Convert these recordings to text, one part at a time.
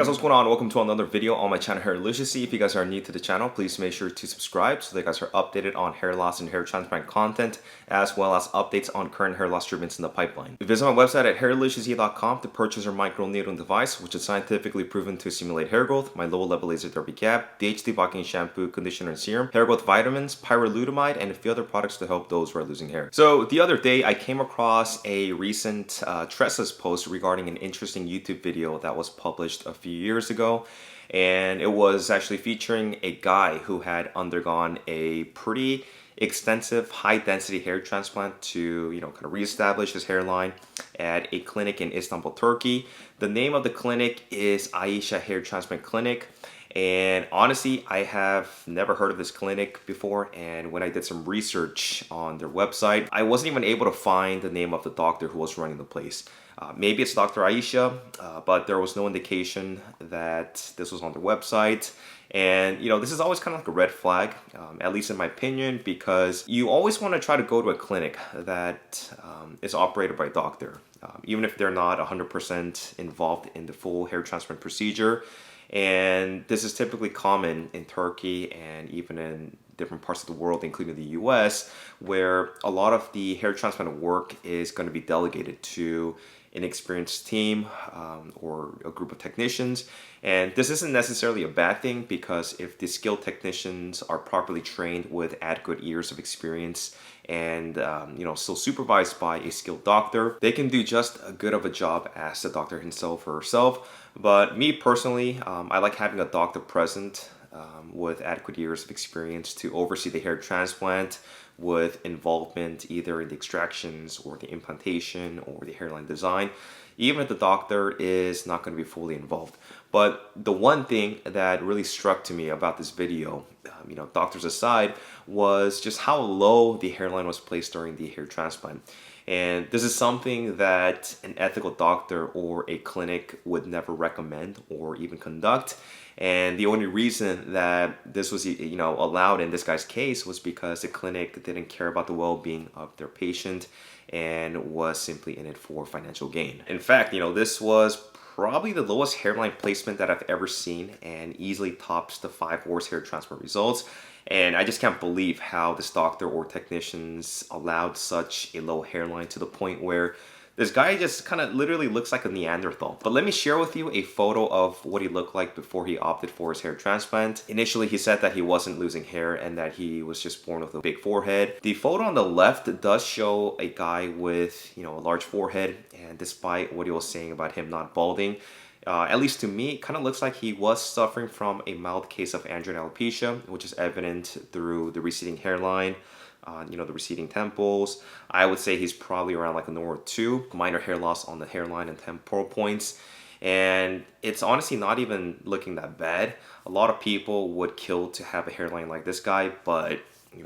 Guys, what's going on? Welcome to another video on my channel, Hairliciously. If you guys are new to the channel, please make sure to subscribe so that you guys are updated on hair loss and hair transplant content, as well as updates on current hair loss treatments in the pipeline. Visit my website at HAIRLICIOUSLY.com to purchase our microneedling device, which is scientifically proven to stimulate hair growth, my low-level laser therapy cap, DHT blocking shampoo, conditioner, and serum, hair growth vitamins, Pyrilutamide, and a few other products to help those who are losing hair. So the other day, I came across a recent Tresses post regarding an interesting YouTube video that was published a few years ago, and it was actually featuring a guy who had undergone a pretty extensive high-density hair transplant to kind of reestablish his hairline at a clinic in Istanbul, Turkey. The name of the clinic is Aisha Hair Transplant Clinic, and honestly, I have never heard of this clinic before, and when I did some research on their website, I wasn't even able to find the name of the doctor who was running the place. Maybe it's Dr. Aisha, but there was no indication that this was on their website. And this is always kind of like a red flag, at least in my opinion, because you always want to try to go to a clinic that is operated by a doctor, even if they're not 100% involved in the full hair transplant procedure. And this is typically common in Turkey and even in different parts of the world, including the US, where a lot of the hair transplant work is going to be delegated to an experienced team or a group of technicians. And this isn't necessarily a bad thing, because if the skilled technicians are properly trained with adequate years of experience and still supervised by a skilled doctor, they can do just as good of a job as the doctor himself or herself. But me personally, I like having a doctor present with adequate years of experience to oversee the hair transplant, with involvement either in the extractions or the implantation or the hairline design, even if the doctor is not going to be fully involved. But the one thing that really struck to me about this video, doctors aside, was just how low the hairline was placed during the hair transplant. And this is something that an ethical doctor or a clinic would never recommend or even conduct. And the only reason that this was allowed in this guy's case was because the clinic didn't care about the well-being of their patient and was simply in it for financial gain. In fact, this was probably the lowest hairline placement that I've ever seen, and easily tops the 5 worst hair transplant results. And I just can't believe how this doctor or technicians allowed such a low hairline, to the point where this guy just kind of literally looks like a Neanderthal. But let me share with you a photo of what he looked like before he opted for his hair transplant. Initially, he said that he wasn't losing hair and that he was just born with a big forehead. The photo on the left does show a guy with, a large forehead, and despite what he was saying about him not balding, at least to me, it kind of looks like he was suffering from a mild case of androgen alopecia, which is evident through the receding hairline, the receding temples. I would say he's probably around like a normal 2, minor hair loss on the hairline and temporal points. And it's honestly not even looking that bad. A lot of people would kill to have a hairline like this guy, but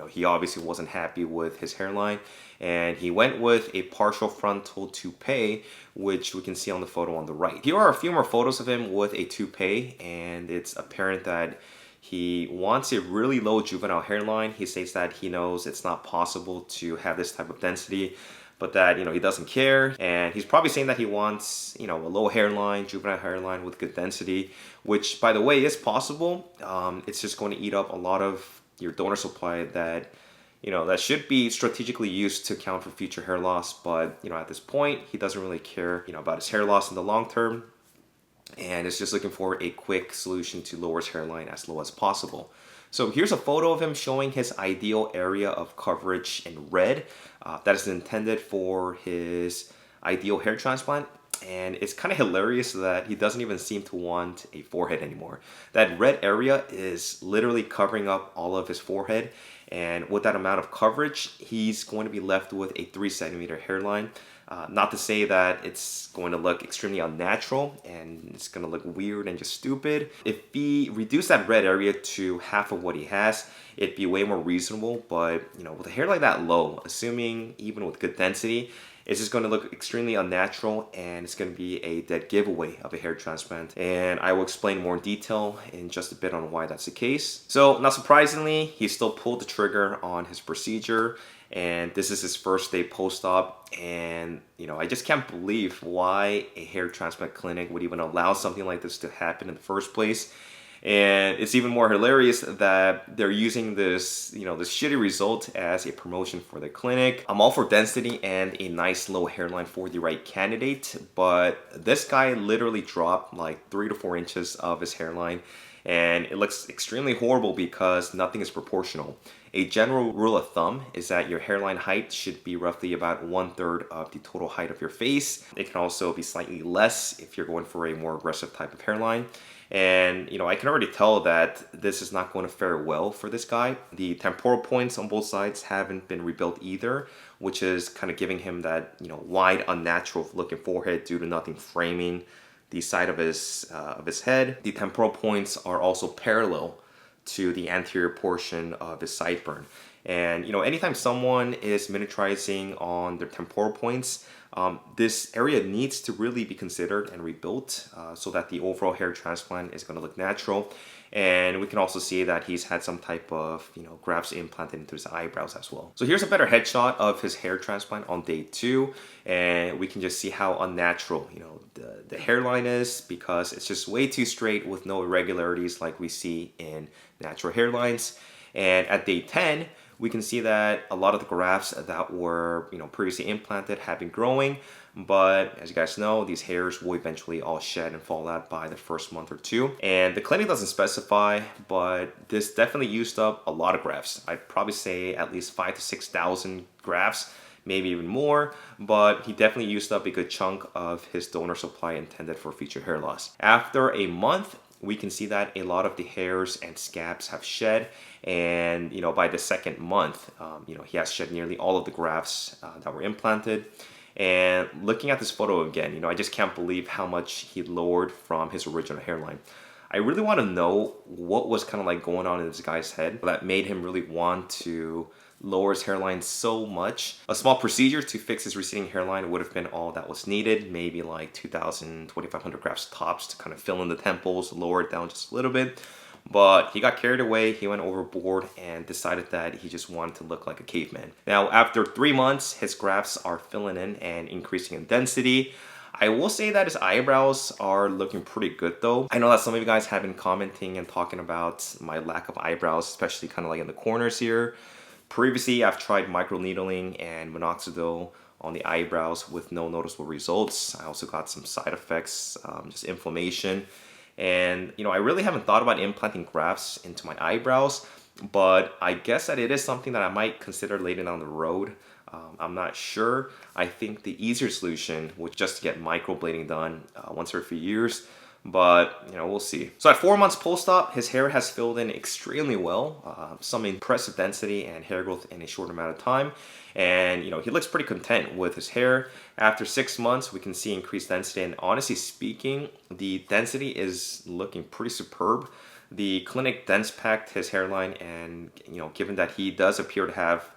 he obviously wasn't happy with his hairline, and he went with a partial frontal toupee, which we can see on the photo on the right. Here are a few more photos of him with a toupee, and it's apparent that he wants a really low juvenile hairline. He states that he knows it's not possible to have this type of density, but that he doesn't care. And he's probably saying that he wants a low hairline, juvenile hairline with good density, which, by the way, is possible. It's just going to eat up a lot of your donor supply that that should be strategically used to account for future hair loss. But at this point, he doesn't really care about his hair loss in the long term, and is just looking for a quick solution to lower his hairline as low as possible. So here's a photo of him showing his ideal area of coverage in red that is intended for his ideal hair transplant. And it's kind of hilarious that he doesn't even seem to want a forehead anymore. That red area is literally covering up all of his forehead. And with that amount of coverage, he's going to be left with a 3-centimeter hairline. Not to say that it's going to look extremely unnatural and it's going to look weird and just stupid. If he reduced that red area to half of what he has, it'd be way more reasonable. But with a hair like that low, assuming even with good density, it's just going to look extremely unnatural, and it's going to be a dead giveaway of a hair transplant. And I will explain more in detail in just a bit on why that's the case. So, not surprisingly, he still pulled the trigger on his procedure, and this is his first day post-op. And I just can't believe why a hair transplant clinic would even allow something like this to happen in the first place. And it's even more hilarious that they're using this, this shitty result as a promotion for the clinic. I'm all for density and a nice low hairline for the right candidate, but this guy literally dropped like 3 to 4 inches of his hairline, and it looks extremely horrible because nothing is proportional. A general rule of thumb is that your hairline height should be roughly about 1/3 of the total height of your face. It can also be slightly less if you're going for a more aggressive type of hairline. And I can already tell that this is not going to fare well for this guy. The temporal points on both sides haven't been rebuilt either, which is kind of giving him that wide, unnatural looking forehead due to nothing framing the side of his head. The temporal points are also parallel to the anterior portion of his sideburn. And anytime someone is miniaturizing on their temporal points, this area needs to really be considered and rebuilt so that the overall hair transplant is going to look natural. And we can also see that he's had some type of grafts implanted into his eyebrows as well. So here's a better headshot of his hair transplant on day 2, and we can just see how unnatural the hairline is, because it's just way too straight with no irregularities like we see in natural hairlines. And at day 10, we can see that a lot of the grafts that were previously implanted have been growing, but as you guys know, these hairs will eventually all shed and fall out by the first month or 2. And the clinic doesn't specify, but this definitely used up a lot of grafts. I'd probably say at least 5,000 to 6,000 grafts, maybe even more, but he definitely used up a good chunk of his donor supply intended for future hair loss. After a month, we can see that a lot of the hairs and scabs have shed, and by the second month, he has shed nearly all of the grafts that were implanted. And looking at this photo again, I just can't believe how much he lowered from his original hairline. I really want to know what was kind of like going on in this guy's head that made him really want to lower his hairline so much. A small procedure to fix his receding hairline would have been all that was needed, maybe like 2,000, 2,500 grafts tops to kind of fill in the temples, lower it down just a little bit. But he got carried away, he went overboard, and decided that he just wanted to look like a caveman. Now, after 3 months, his grafts are filling in and increasing in density. I will say that his eyebrows are looking pretty good though. I know that some of you guys have been commenting and talking about my lack of eyebrows, especially kind of like in the corners here. Previously, I've tried microneedling and minoxidil on the eyebrows with no noticeable results. I also got some side effects, just inflammation. And I really haven't thought about implanting grafts into my eyebrows, but I guess that it is something that I might consider later down the road. I'm not sure. I think the easier solution would just to get microblading done once every few years, but we'll see. So at 4 months post-op, his hair has filled in extremely well, some impressive density and hair growth in a short amount of time. And he looks pretty content with his hair. After 6 months, we can see increased density, and honestly speaking, the density is looking pretty superb. The clinic dense packed his hairline, and given that he does appear to have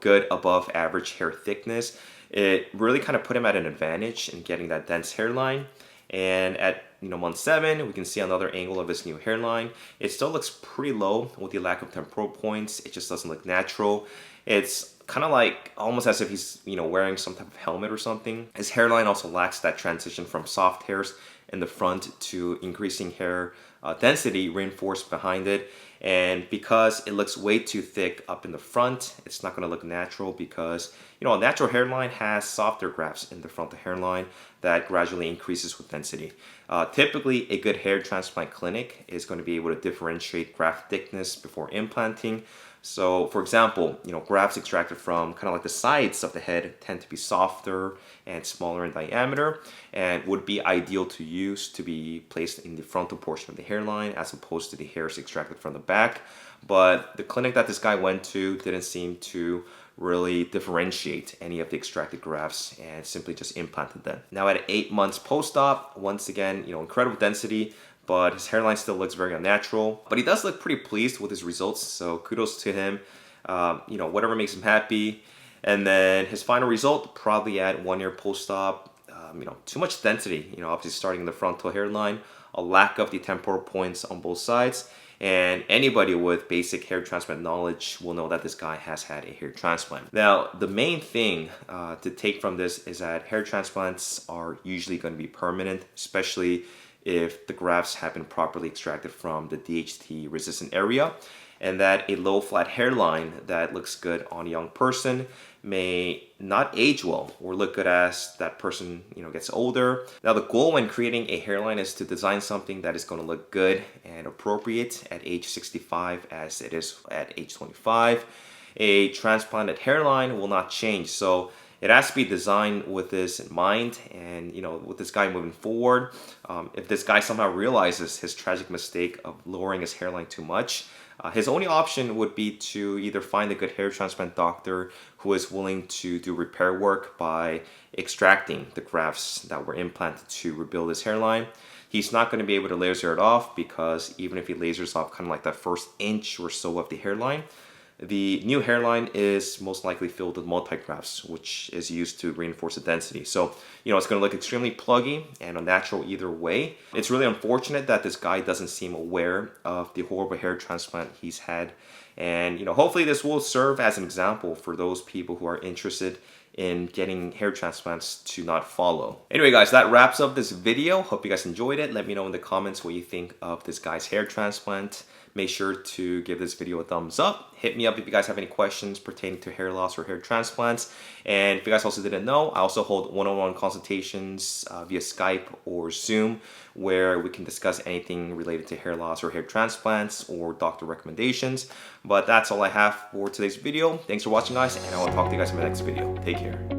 good above average hair thickness, it really kind of put him at an advantage in getting that dense hairline. And at month 7, we can see another angle of his new hairline. It still looks pretty low with the lack of temporal points. It just doesn't look natural. It's kind of like almost as if he's wearing some type of helmet or something. His hairline also lacks that transition from soft hairs in the front to increasing hair density reinforced behind it. And because it looks way too thick up in the front, it's not going to look natural, because a natural hairline has softer grafts in the front of the hairline that gradually increases with density. Typically, a good hair transplant clinic is going to be able to differentiate graft thickness before implanting. So for example, grafts extracted from kind of like the sides of the head tend to be softer and smaller in diameter, and would be ideal to use to be placed in the frontal portion of the hairline as opposed to the hairs extracted from the back. But the clinic that this guy went to didn't seem to really differentiate any of the extracted grafts and simply just implanted them. Now at 8 months post-op, once again, incredible density, but his hairline still looks very unnatural. But he does look pretty pleased with his results, so kudos to him. Whatever makes him happy. And then his final result, probably at 1 year post-op, too much density, obviously starting in the frontal hairline, a lack of the temporal points on both sides. And anybody with basic hair transplant knowledge will know that this guy has had a hair transplant. Now, the main thing to take from this is that hair transplants are usually going to be permanent, especially if the grafts have been properly extracted from the DHT resistant area, and that a low flat hairline that looks good on a young person may not age well or look good as that person gets older. Now, the goal when creating a hairline is to design something that is going to look good and appropriate at age 65 as it is at age 25. A transplanted hairline will not change, so it has to be designed with this in mind. And with this guy moving forward, if this guy somehow realizes his tragic mistake of lowering his hairline too much, his only option would be to either find a good hair transplant doctor who is willing to do repair work by extracting the grafts that were implanted to rebuild his hairline. He's not going to be able to laser it off, because even if he lasers off kind of like that first inch or so of the hairline, the new hairline is most likely filled with multi-grafts, which is used to reinforce the density. So, it's going to look extremely pluggy and unnatural either way. It's really unfortunate that this guy doesn't seem aware of the horrible hair transplant he's had. And, hopefully this will serve as an example for those people who are interested in getting hair transplants to not follow. Anyway, guys, that wraps up this video. Hope you guys enjoyed it. Let me know in the comments what you think of this guy's hair transplant. Make sure to give this video a thumbs up. Hit me up if you guys have any questions pertaining to hair loss or hair transplants. And if you guys also didn't know, I also hold one-on-one consultations via Skype or Zoom, where we can discuss anything related to hair loss or hair transplants or doctor recommendations. But that's all I have for today's video. Thanks for watching, guys, and I will talk to you guys in my next video. Take care.